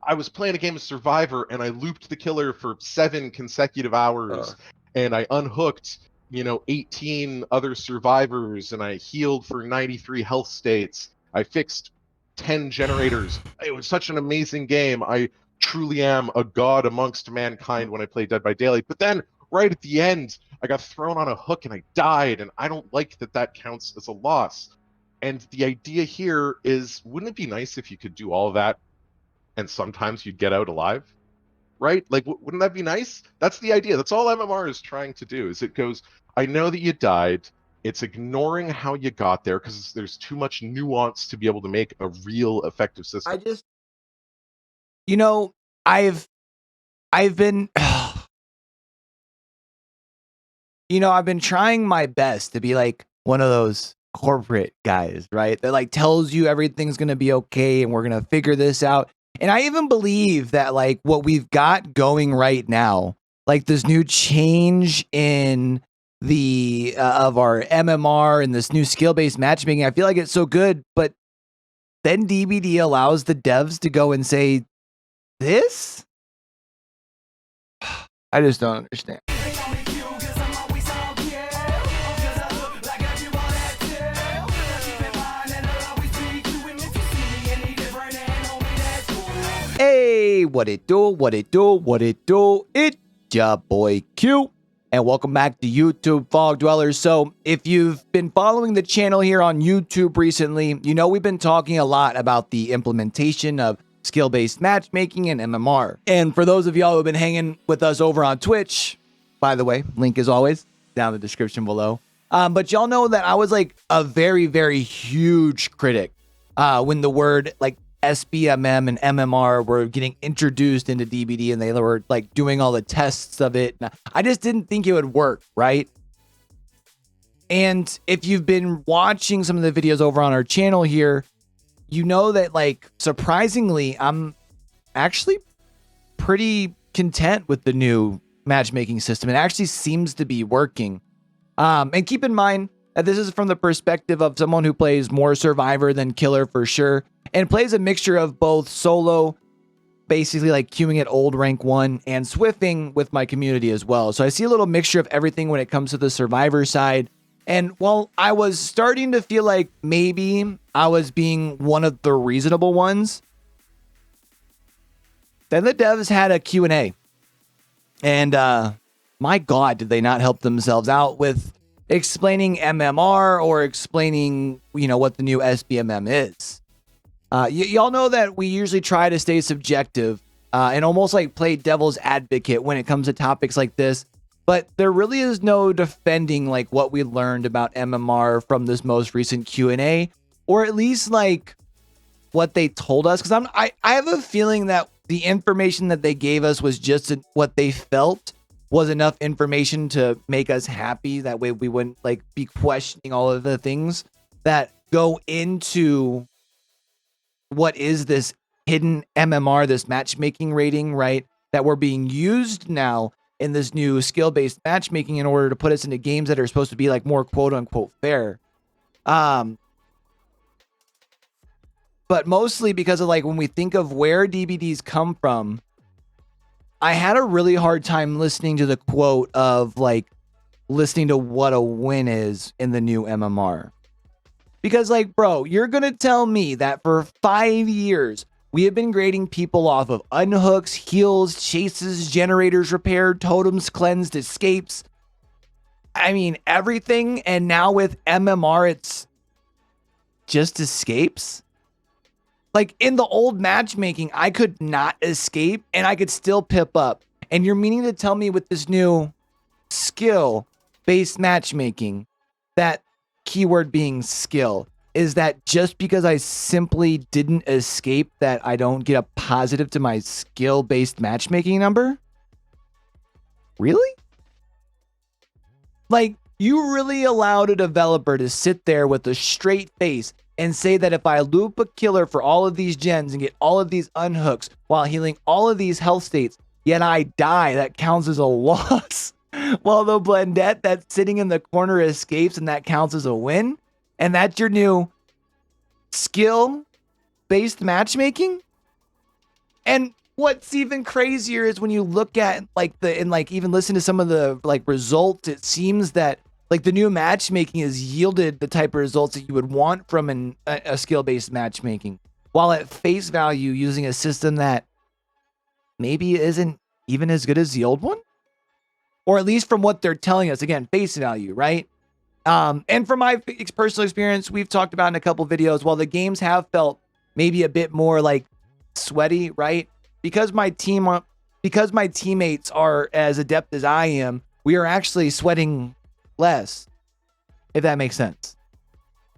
I was playing a game of Survivor and I looped the killer for 7 consecutive hours, and I unhooked, 18 other survivors, and I healed for 93 health states. I fixed 10 generators. It was such an amazing game. I truly am a god amongst mankind when I play Dead by Daylight. But then right at the end, I got thrown on a hook and I died, and I don't like that that counts as a loss. And the idea here is, wouldn't it be nice if you could do all of that and sometimes you'd get out alive? Right? Like, wouldn't that be nice? That's the idea. That's all MMR is trying to do, is it goes, I know that you died. It's ignoring how you got there because there's too much nuance to be able to make a real effective system. I've been I've been trying my best to be like one of those corporate guys, right? That like tells you everything's going to be okay and we're going to figure this out. And I even believe that like what we've got going right now, like this new change in the of our MMR and this new skill-based matchmaking, I feel like it's so good, but then DBD allows the devs to go and say this? I just don't understand. Hey, what it do, what it do, what it do? It's ya boy Q, and welcome back to YouTube Fog Dwellers. So if you've been following the channel here on YouTube recently, you know we've been talking a lot about the implementation of skill-based matchmaking and MMR. And for those of y'all who have been hanging with us over on Twitch, by the way, link is always down in the description below. But y'all know that I was like a very, very huge critic when the word like SBMM and MMR were getting introduced into DBD and they were like doing all the tests of it. I just didn't think it would work, right? And if you've been watching some of the videos over on our channel here, you know that like surprisingly, I'm actually pretty content with the new matchmaking system. It actually seems to be working. And keep in mind that this is from the perspective of someone who plays more Survivor than Killer for sure, and plays a mixture of both solo, basically like queuing at old rank 1, and swiffing with my community as well. So I see a little mixture of everything when it comes to the Survivor side. And while I was starting to feel like maybe I was being one of the reasonable ones, then the devs had a Q&A. And my God, did they not help themselves out with explaining MMR or explaining, what the new SBMM is. Y'all know that we usually try to stay subjective and almost like play devil's advocate when it comes to topics like this. But there really is no defending like what we learned about MMR from this most recent Q&A, or at least like what they told us. Because I have a feeling that the information that they gave us was just what they felt was enough information to make us happy. That way we wouldn't like be questioning all of the things that go into what is this hidden MMR, this matchmaking rating, right? That we're being used now in this new skill-based matchmaking in order to put us into games that are supposed to be like more quote unquote fair. But mostly because of like when we think of where DBDs come from, I had a really hard time listening to the quote of like listening to what a win is in the new MMR. Because like, bro, you're going to tell me that for 5 years, we have been grading people off of unhooks, heals, chases, generators repaired, totems cleansed, escapes. I mean, everything. And now with MMR, it's just escapes. Like in the old matchmaking, I could not escape and I could still pip up. And you're meaning to tell me with this new skill-based matchmaking, that keyword being skill, is that just because I simply didn't escape that I don't get a positive to my skill-based matchmaking number? Really? Like, you really allowed a developer to sit there with a straight face and say that if I loop a killer for all of these gens and get all of these unhooks while healing all of these health states, yet I die, that counts as a loss? While the Blendette that's sitting in the corner escapes and that counts as a win? And that's your new skill-based matchmaking? And what's even crazier is when you look at like even listen to some of the like results, it seems that like the new matchmaking has yielded the type of results that you would want from a skill-based matchmaking, while at face value using a system that maybe isn't even as good as the old one, or at least from what they're telling us. Again, face value, right? And from my personal experience, we've talked about in a couple videos, while the games have felt maybe a bit more like sweaty, right? Because my teammates are as adept as I am, we are actually sweating less, if that makes sense.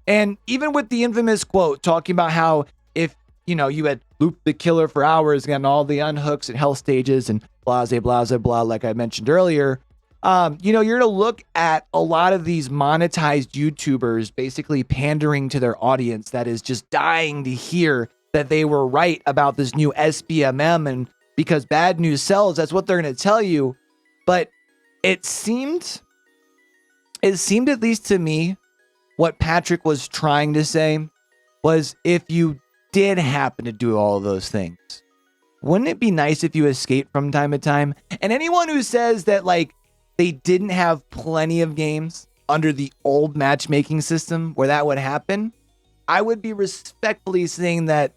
And even with the infamous quote talking about how if, you had looped the killer for hours, gotten all the unhooks and health stages and blah, like I mentioned earlier, you're to look at a lot of these monetized YouTubers basically pandering to their audience that is just dying to hear that they were right about this new SBMM, and because bad news sells, that's what they're going to tell you. But it seemed at least to me, what Patrick was trying to say was, if you did happen to do all of those things, wouldn't it be nice if you escaped from time to time? And anyone who says that like they didn't have plenty of games under the old matchmaking system where that would happen, I would be respectfully saying that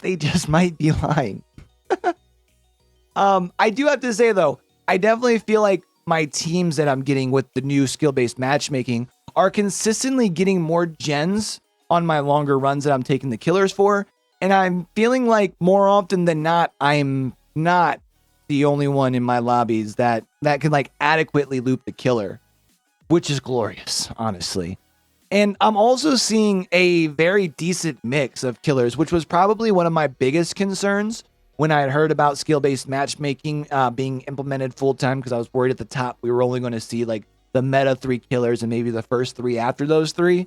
they just might be lying. I do have to say though, I definitely feel like my teams that I'm getting with the new skill-based matchmaking are consistently getting more gens on my longer runs that I'm taking the killers for. And I'm feeling like more often than not, I'm not the only one in my lobbies that can like adequately loop the killer, which is glorious, honestly. And I'm also seeing a very decent mix of killers, which was probably one of my biggest concerns when I had heard about skill-based matchmaking being implemented full-time, because I was worried at the top we were only going to see like the meta 3 killers and maybe the first 3 after those 3.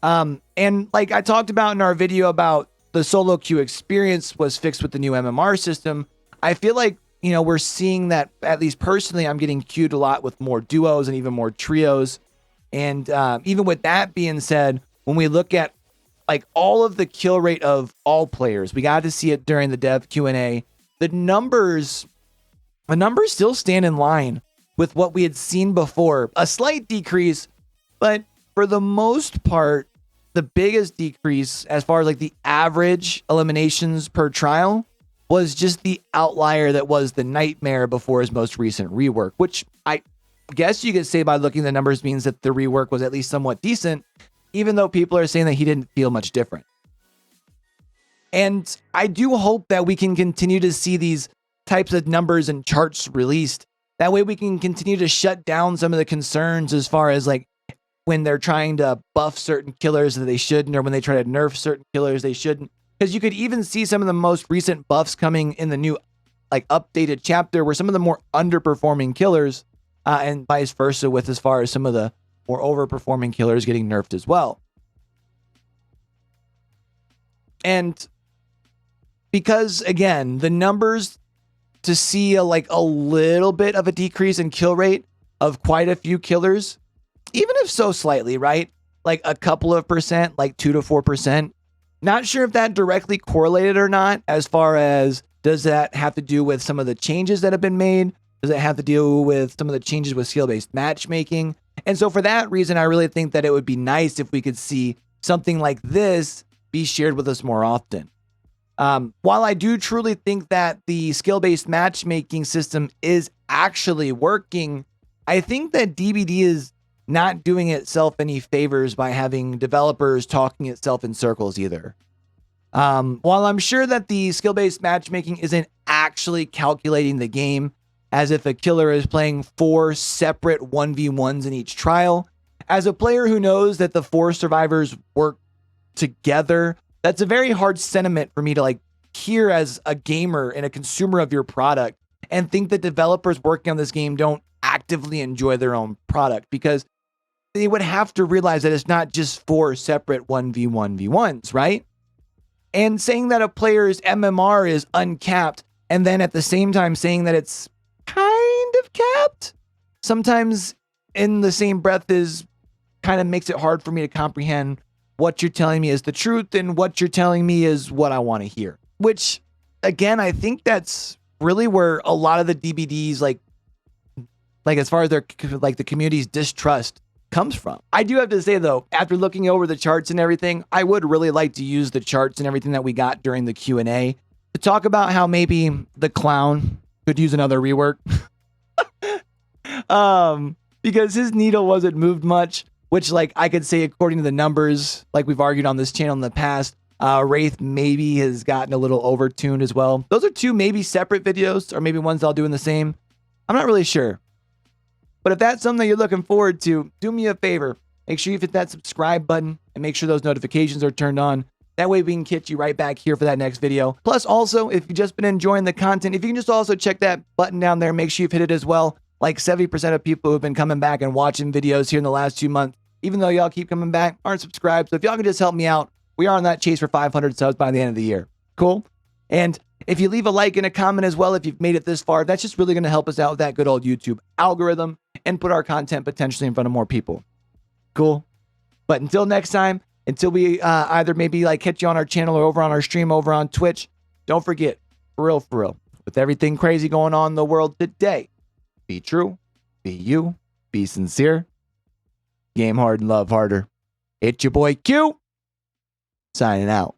And like I talked about in our video about the solo queue experience was fixed with the new MMR system, I feel like, we're seeing that, at least personally, I'm getting queued a lot with more duos and even more trios. And even with that being said, when we look at like all of the kill rate of all players, we got to see it during the dev Q&A. The numbers still stand in line with what we had seen before. A slight decrease, but for the most part, the biggest decrease as far as like the average eliminations per trial was just the outlier that was the nightmare before his most recent rework, which I guess you could say by looking at the numbers means that the rework was at least somewhat decent, even though people are saying that he didn't feel much different. And I do hope that we can continue to see these types of numbers and charts released. That way we can continue to shut down some of the concerns as far as like when they're trying to buff certain killers that they shouldn't, or when they try to nerf certain killers they shouldn't. Because you could even see some of the most recent buffs coming in the new like updated chapter where some of the more underperforming killers and vice versa with as far as some of the more overperforming killers getting nerfed as well. And because again, the numbers to see a little bit of a decrease in kill rate of quite a few killers, even if so slightly, right? Like a couple of percent, like 2 to 4%. Not sure if that directly correlated or not, as far as does that have to do with some of the changes that have been made? Does it have to do with some of the changes with skill-based matchmaking? And so for that reason, I really think that it would be nice if we could see something like this be shared with us more often. While I do truly think that the skill-based matchmaking system is actually working, I think that DBD is not doing itself any favors by having developers talking itself in circles either. While I'm sure that the skill-based matchmaking isn't actually calculating the game as if a killer is playing 4 separate 1v1s in each trial, as a player who knows that the 4 survivors work together, that's a very hard sentiment for me to like hear as a gamer and a consumer of your product, and think that developers working on this game don't actively enjoy their own product, because they would have to realize that it's not just 4 separate 1v1v1s, right? And saying that a player's MMR is uncapped, and then at the same time saying that it's kind of capped, sometimes in the same breath is kind of makes it hard for me to comprehend what you're telling me is the truth and what you're telling me is what I want to hear. Which, again, I think that's really where a lot of the DBDs, like as far as their like the community's distrust comes from. I do have to say though, after looking over the charts and everything, I would really like to use the charts and everything that we got during the Q&A to talk about how maybe the clown could use another rework. Because his needle wasn't moved much, which like I could say according to the numbers, like we've argued on this channel in the past, Wraith maybe has gotten a little overtuned as well. Those are two maybe separate videos, or maybe ones I'll do in the same. I'm not really sure. But if that's something that you're looking forward to, do me a favor. Make sure you hit that subscribe button and make sure those notifications are turned on. That way we can catch you right back here for that next video. Plus also, if you've just been enjoying the content, if you can just also check that button down there, make sure you've hit it as well. Like 70% of people who have been coming back and watching videos here in the last 2 months, even though y'all keep coming back, aren't subscribed. So if y'all can just help me out, we are on that chase for 500 subs by the end of the year. Cool? And if you leave a like and a comment as well, if you've made it this far, that's just really going to help us out with that good old YouTube algorithm and put our content potentially in front of more people. Cool? But until next time, until we either maybe like catch you on our channel or over on our stream over on Twitch, don't forget, for real, with everything crazy going on in the world today, be true, be you, be sincere, game hard and love harder. It's your boy Q, signing out.